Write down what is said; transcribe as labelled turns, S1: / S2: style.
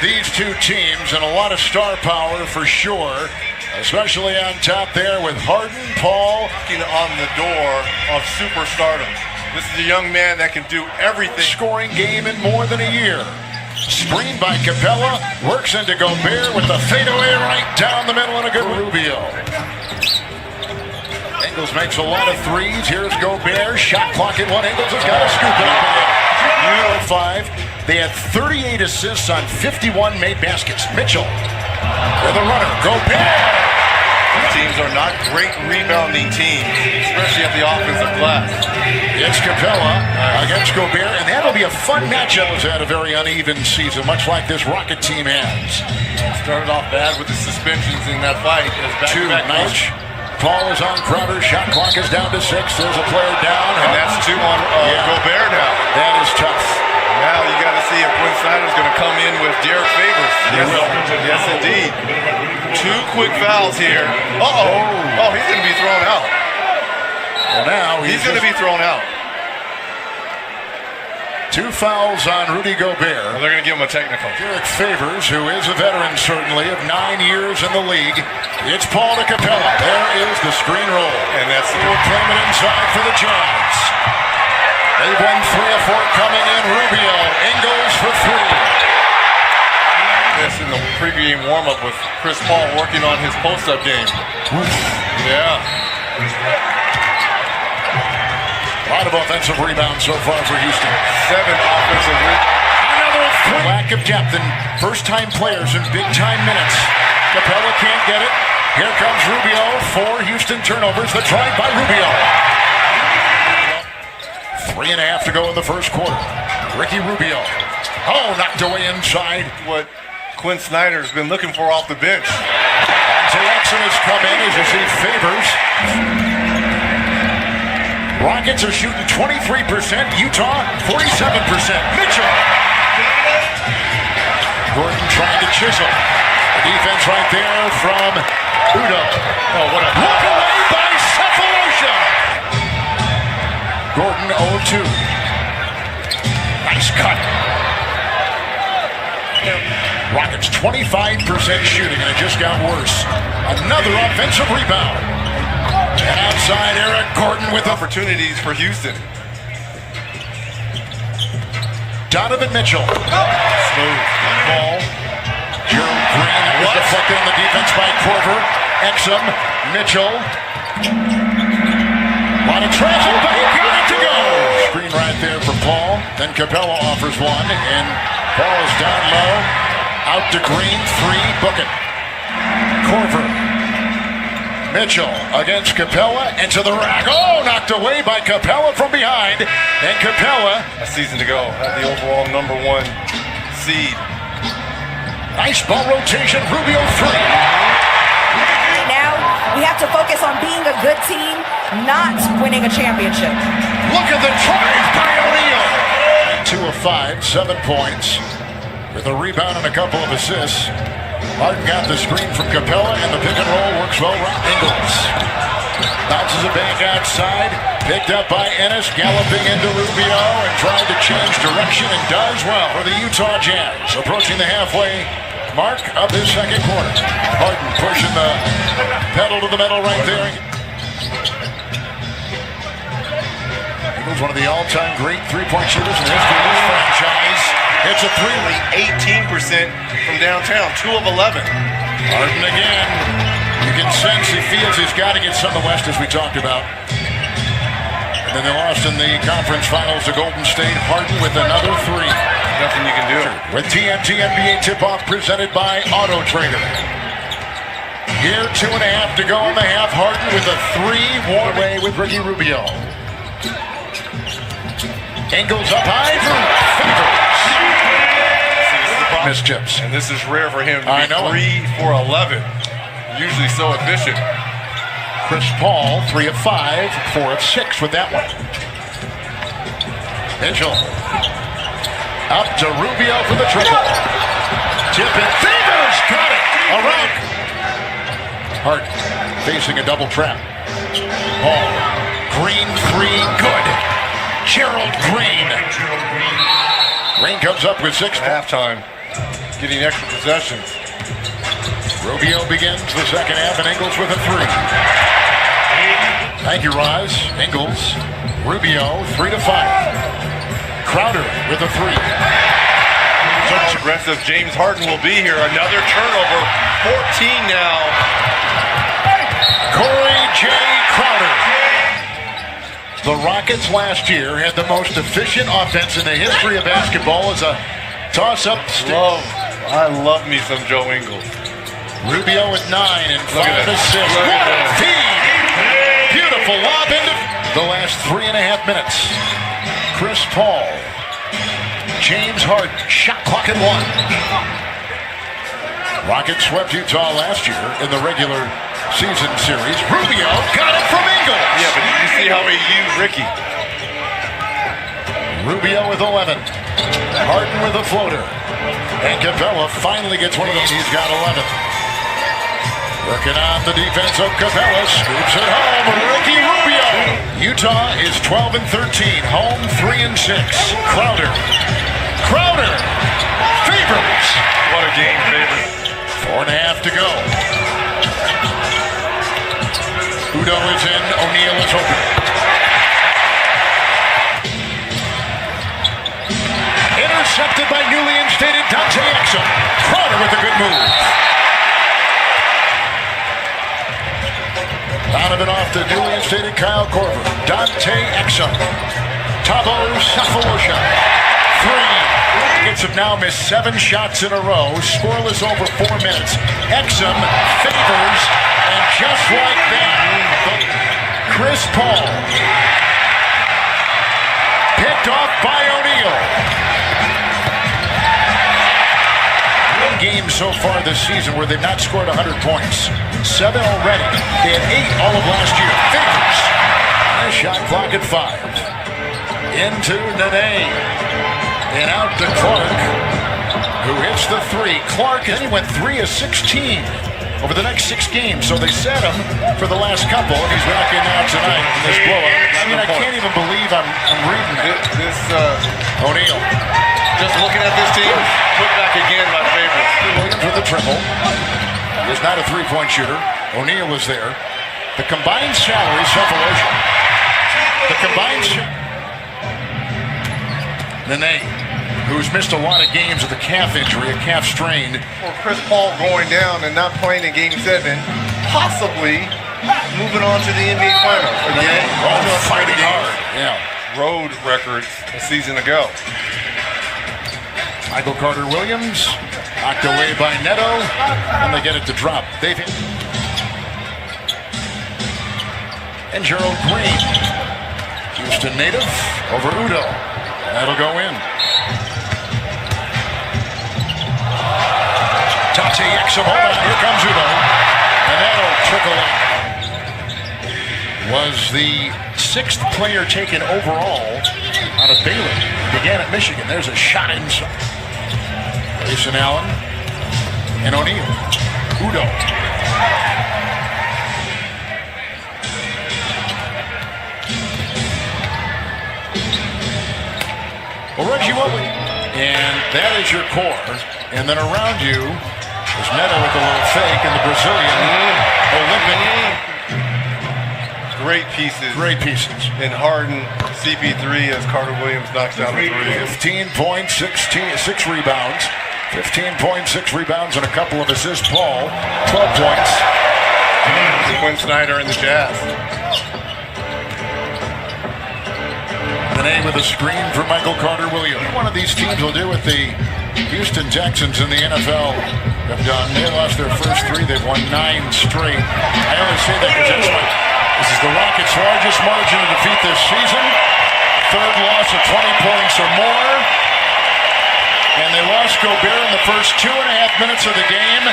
S1: these two teams, and a lot of star power for sure, especially on top there with Harden, Paul.
S2: Knocking on the door of superstardom. This is a young man that can do everything.
S1: Scoring game in more than a year. Screened by Capella, works into Gobert with the fadeaway right down the middle and a good Rubio. Ingles makes a lot of threes. Here's Gobert. Shot clock at one. Ingles has got to scoop it up. 5. They had 38 assists on 51 made baskets. Mitchell with a runner. Gobert.
S2: Teams are not great rebounding teams, especially at the offensive glass.
S1: It's Capella against Gobert, and that'll be a fun matchup. It's had a very uneven season, much like this Rocket team has.
S2: Started off bad with the suspensions in that fight.
S1: Two nice. Paul is on Crowder. Shot clock is down to 6. There's a player down.
S2: And that's 2 on Gobert now.
S1: That is tough.
S2: Now you got to see if Quinn Snyder's going to come in with Derek Favors. Yes, indeed. 2 quick fouls here. Oh, he's going to be thrown out.
S1: Well, now
S2: he's going to be thrown out.
S1: 2 fouls on Rudy Gobert.
S2: Well, they're going to give him a technical.
S1: Derek Favors, who is a veteran certainly of 9 years in the league. It's Paul to Capella. There is the screen roll.
S2: And that's the
S1: claiming inside for the Jazz. They've won 3 of 4 coming in. Rubio, Ingles for 3.
S2: This in the pregame warm-up with Chris Paul working on his post-up game. Yeah.
S1: A lot of offensive rebounds so far for Houston.
S2: 7 offensive rebounds.
S1: Another 3. Lack of depth and first-time players in big-time minutes. Capella can't get it. Here comes Rubio. 4 Houston turnovers. The try by Rubio. 3.5 to go in the first quarter. Ricky Rubio. Oh, knocked away inside.
S2: What Quinn Snyder's been looking for off the bench.
S1: Jackson has come in as you see Favors. Rockets are shooting 23%. Utah, 47%. Mitchell. Gordon trying to chisel. The defense right there from Udo. Oh, what a look away by Cephalosha. Gordon 0-2. Nice cut. Rockets 25% shooting, and it just got worse. Another offensive rebound. And outside, Eric Gordon with
S2: opportunities for Houston.
S1: Donovan Mitchell. Smooth ball. Gerald Green was deflected on the defense by Korver. Exum. Mitchell. A lot of traffic, but he got it to go. Screen right there for Paul. Then Capella offers one, and Paul is down low. Out to Green. 3. Book it. Korver. Mitchell against Capella, and to the rack. Oh, knocked away by Capella from behind. And Capella.
S2: A season to go at the overall #1 seed.
S1: Nice ball rotation. Rubio 3.
S3: Now we have to focus on being a good team, not winning a championship.
S1: Look at the drive by O'Neal. 2 of 5, 7 points. With a rebound and a couple of assists. Harden got the screen from Capella, and the pick and roll works well. Ingles bounces it back outside. Picked up by Ennis, galloping into Rubio and trying to change direction, and does well for the Utah Jazz. Approaching the halfway mark of this second quarter. Harden pushing the pedal to the metal right there. Ingles, one of the all-time great three-point shooters in history of this franchise. It's a 3.
S2: 18% from downtown, 2 of 11.
S1: Harden again. You can sense he feels he's got to get some of the West, as we talked about. And then they lost in the conference finals to Golden State. Harden with another 3.
S2: Nothing you can do.
S1: With TNT NBA tip-off presented by Auto Trader. Here, 2.5 to go in the half. Harden with a 3. One away with Ricky Rubio. Ingles up high for Favors. Missed chips.
S2: And this is rare for him to be 3 for 11. Usually so efficient.
S1: Chris Paul, 3 of 5, 4 of 6 with that one. Mitchell. Up to Rubio for the triple. Tip it. Favors got it. Around. Hart facing a double trap. Paul. Green 3. Good. Gerald Green. Green comes up with 6
S2: at halftime. getting extra possessions.
S1: Rubio begins the second half, and Ingles with a three. Thank you, Roz. Ingles, Rubio, 3 to 5. Crowder with a three.
S2: Such aggressive James Harden will be here. Another turnover. 14 now.
S1: Corey J. Crowder. The Rockets last year had the most efficient offense in the history of basketball as a toss-up stick.
S2: I love me some Joe Ingles.
S1: Rubio with 9 and 5
S2: at that.
S1: assists.
S2: Look
S1: What
S2: at
S1: a
S2: that.
S1: feed! Beautiful lob into the last 3.5 minutes. Chris Paul. James Harden. Shot clock at 1. Rockets swept Utah last year in the regular season series. Rubio got it from Ingles.
S2: Yeah, but you see how he used Ricky.
S1: Rubio with 11. Harden with a floater. And Capella finally gets one of those. He's got 11. Working on the defense of Capella. Scoops it home. Ricky Rubio. Utah is 12 and 13. Home 3 and 6. Crowder. Favors.
S2: What a game, Favors.
S1: 4.5 to go. Udo is in. O'Neal is open. Intercepted by newly instated Dante Exum. Crowder with a good move. Donovan off the newly instated Kyle Korver. Dante Exum. Thabo Sefolosha. 3. Rockets have now missed 7 shots in a row. Scoreless over 4 minutes. Exum, Favors, and just like that, Chris Paul. Picked off by O'Neal. One game so far this season where they've not scored 100 points. 7 already. They had 8 all of last year. Favors. And a shot clock at 5. Into Nene. And out to Clark, who hits the 3. Clark, and he went 3 of 16 over the next 6 games. So they set him for the last couple, and he's back in now tonight in this blowout. I mean, I can't even believe I'm reading
S2: This
S1: O'Neal.
S2: just looking at this team, put back again by Favors.
S1: Williams with a triple. He is not a three-point shooter. O'Neal is there. The combined salary, Sefolosha. The combined Nene, who's missed a lot of games with a calf injury, a calf strain.
S2: For Chris Paul going down and not playing in Game 7, possibly moving on to the NBA Finals. Again,
S1: Fighting hard. Yeah.
S2: road records a season ago.
S1: Michael Carter-Williams, knocked away by Neto, and they get it to drop. And Gerald Green, Houston native, over Udo. That'll go in. Dante Exum, hold on, here comes Udo. And that'll trickle in. Was the 6th player taken overall out of Baylor. Began at Michigan. There's a shot inside. Grayson Allen and O'Neal. Udo. Well, Reggie, and that is your core. And then around you is Neto with a little fake and the Brazilian Olympic.
S2: Great pieces.
S1: Great pieces.
S2: And Harden, CP3 as Carter-Williams knocks down the 3.
S1: 15 points, 6 rebounds. 15.6 rebounds and a couple of assists. Paul, 12 points.
S2: Quinn Snyder and the Jazz.
S1: Nene with a screen for Michael Carter-Williams. One of these teams will do what the Houston Texans in the NFL have done. They lost their first 3. They've won 9 straight. I only say that because this is the Rockets' largest margin of defeat this season. 3rd loss of 20 points or more. And they lost Gobert in the first 2.5 minutes of the game.